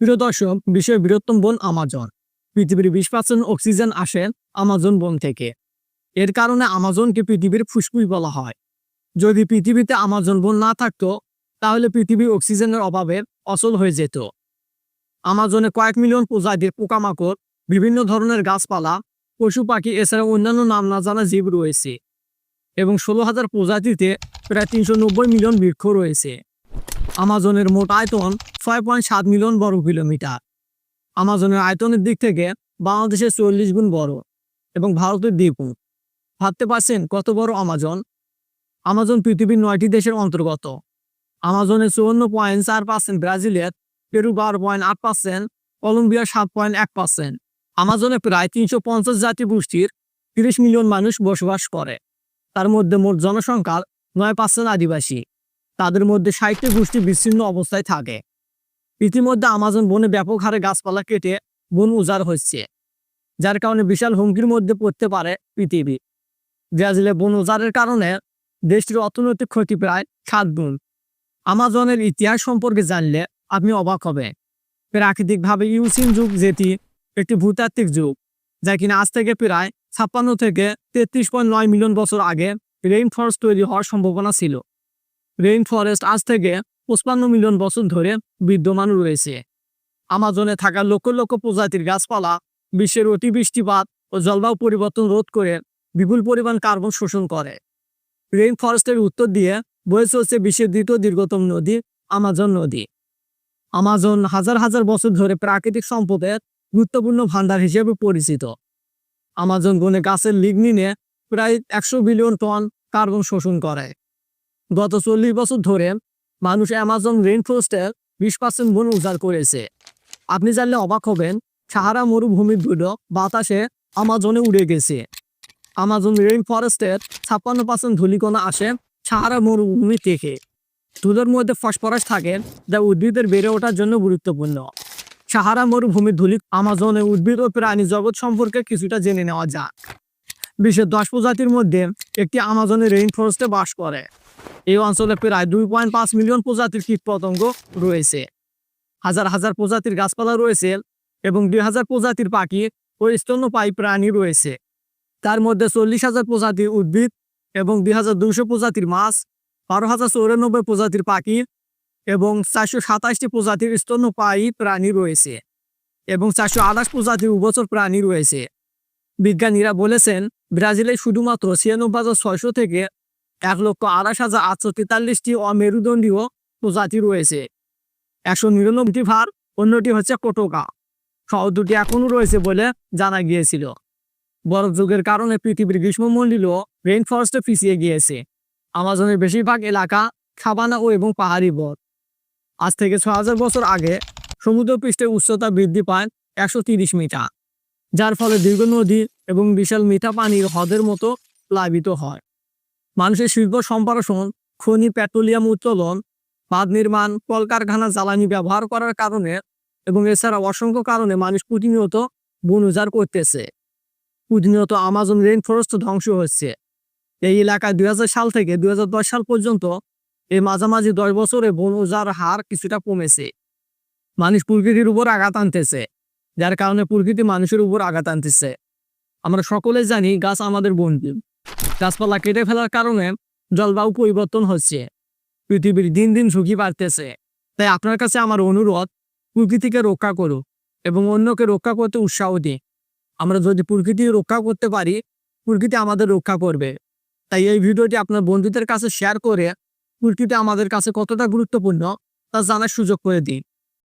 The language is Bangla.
প্রিয় দর্শক, বিশ্বের বৃহত্তম বন আমাজন। পৃথিবীর 20% অক্সিজেন আসে আমাজন বন থেকে। এর কারণে আমাজনকে পৃথিবীর ফুসফুস বলা হয়। যদি পৃথিবীতে আমাজন বন না থাকতো, তাহলে পৃথিবী অক্সিজেনের অভাবে অচল হয়ে যেত। আমাজনে কয়েক মিলিয়ন প্রজাতির পোকামাকড়, বিভিন্ন ধরনের গাছপালা, পশু পাখি এছাড়া অন্যান্য নাম না জানা জীব রয়েছে এবং 16,000 প্রজাতিতে প্রায় 390 মিলিয়ন বৃক্ষ রয়েছে। আমাজনের মোট আয়তন 6.7 মিলিয়ন বর্গ কিলোমিটার। আমাজনের আয়তনের দিক থেকে বাংলাদেশের 40 গুণ বড় এবং ভারতের দ্বিগুণ। ভাবতে পারছেন কত বড় আমাজন? আমাজন পৃথিবীর 9টি দেশের অন্তর্গত। আমাজনের 54.4% ব্রাজিলের, পেরু 12.8%, কলম্বিয়ার 7.1%। আমাজনে প্রায় 350 জাতি গোষ্ঠীর 30 মিলিয়ন মানুষ বসবাস করে। তার মধ্যে মোট জনসংখ্যার 9% আদিবাসী। তাদের মধ্যে 60টি গোষ্ঠী বিচ্ছিন্ন অবস্থায় থাকে। ইতিমধ্যে আমাজন বনে ব্যাপক হারে গাছপালা কেটে বন উজাড় হচ্ছে, যার কারণে বিশাল হুমকির মধ্যে পড়তে পারে পৃথিবী। ব্রাজিলে বন উজাড়ের কারণে দেশটির অর্থনৈতিক ক্ষতি প্রায় 7 গুণ। আমাজনের ইতিহাস সম্পর্কে জানলে আপনি অবাক হবেন। প্রাকৃতিকভাবে ইউসিন যুগ, যেটি একটি ভূতাত্ত্বিক যুগ, যা কিনা আজ থেকে প্রায় 56 থেকে 33.9 মিলিয়ন বছর আগে রেইন ফরেস্ট তৈরি হওয়ার সম্ভাবনা ছিল। রেইন ফরেস্ট আজ থেকে 55 মিলিয়ন বছর ধরে বিদ্যমান রয়েছে। আমাজনে থাকা লক্ষ লক্ষ প্রজাতির গাছপালা বিশ্বের অতিবৃষ্টিপাত ও জলবায়ু পরিবর্তন রোধ করে বিপুল পরিমাণ কার্বন শোষণ করে। রেইন ফরেস্টের উত্তর দিয়ে বয়ে চলছে বিশ্বের দ্বিতীয় দীর্ঘতম নদী আমাজন নদী। আমাজন হাজার হাজার বছর ধরে প্রাকৃতিক সম্পদের গুরুত্বপূর্ণ ভাণ্ডার হিসেবে পরিচিত। আমাজন বনে গাছের লিগনিনে প্রায় 100 বিলিয়ন টন কার্বন শোষণ করে। গত 40 বছর ধরে মানুষ অ্যামাজন রেইন ফরেস্টের 20% বন উজাড় করেছে। আপনি জানলে অবাক হবেন, সাহারা মরুভূমির ধুলো বাতাসে আমাজনে উড়ে গেছে। আমাজন রেইন ফরেস্টের 56% ধূলিকণা আসে সাহারা মরুভূমি থেকে। ধুলোর মধ্যে ফসফরাস থাকে, যা উদ্ভিদের বেড়ে ওঠার জন্য গুরুত্বপূর্ণ। সাহারা মরুভূমির ধূলি আমাজনে উদ্ভিদ ও প্রাণী জগৎ সম্পর্কে কিছুটা জেনে নেওয়া যাক। বিশ্বের 10 প্রজাতির মধ্যে একটি আমাজনের রেইন ফরেস্টে বাস করে। এই অঞ্চলে প্রায় 2.5 মিলিয়ন প্রজাতির কীটপতঙ্গ রয়েছে, হাজার হাজার প্রজাতির গাছপালা রয়েছে এবং 2000 প্রজাতির পাখি ও স্তন্যপায়ী প্রাণী রয়েছে। তার মধ্যে 40,000 প্রজাতির উদ্ভিদ এবং 2200 প্রজাতির মাছ, 12,094 প্রজাতির পাখি এবং 427টি প্রজাতির স্তন্যপায়ী প্রাণী রয়েছে এবং 428 প্রজাতির উভচর প্রাণী রয়েছে। বিজ্ঞানীরা বলেছেন, ব্রাজিলে শুধুমাত্র 96,600 থেকে 1,28,843টি অমেরুদণ্ডীয় প্রজাতি রয়েছে। 199টি ভার, অন্যটি হচ্ছে কোটোকা সহ 2টি এখনও রয়েছে বলে জানা গিয়েছিল। বরফ যুগের কারণে পৃথিবীর গ্রীষ্মমণ্ডলীয় রেইন ফরেস্টে পিছিয়ে গিয়েছে। আমাজনের বেশিরভাগ এলাকা সাভানা ও এবং পাহাড়ি বন। আজ থেকে 6000 বছর আগে সমুদ্রপৃষ্ঠের উচ্চতা বৃদ্ধি পায় 130 মিটার, যার ফলে দীর্ঘ নদী এবং বিশাল মিঠা পানির হ্রদের মতো প্লাবিত হয়। মানুষের শিল্প সম্প্রসারণ, খনি পেট্রোলিয়াম উত্তোলন, বাঁধ নির্মাণ, কলকারখানা জ্বালানি ব্যবহার করার কারণে এবং এছাড়া অসংখ্য কারণে মানুষ প্রতিনিয়ত বন উজাড় করতেছে। প্রতিনিয়ত আমাজন রেইন ফরেস্ট ধ্বংস হচ্ছে। এই এলাকায় 2000 সাল থেকে 2010 সাল পর্যন্ত এই মাঝামাঝি 10 বছরে বন উজাড়ের হার কিছুটা কমেছে। মানুষ প্রকৃতির উপর আঘাত আনতেছে, যার কারণে প্রকৃতি মানুষের উপর আঘাত আনতেছে। আমরা সকলে জানি গাছ আমাদের বন্ধু। গাছপালা কেটে ফেলার কারণে জলবায়ু পরিবর্তন হচ্ছে, পৃথিবীর দিন দিন ঝুঁকি বাড়তেছে। তাই আপনার কাছে আমার অনুরোধ, প্রকৃতিকে রক্ষা করুন এবং অন্যকে রক্ষা করতে উৎসাহ দিন। আমরা যদি প্রকৃতি রক্ষা করতে পারি, প্রকৃতি আমাদের রক্ষা করবে। তাই এই ভিডিওটি আপনার বন্ধুদের কাছে শেয়ার করে প্রকৃতি আমাদের কাছে কতটা গুরুত্বপূর্ণ তা জানার সুযোগ করে দিন।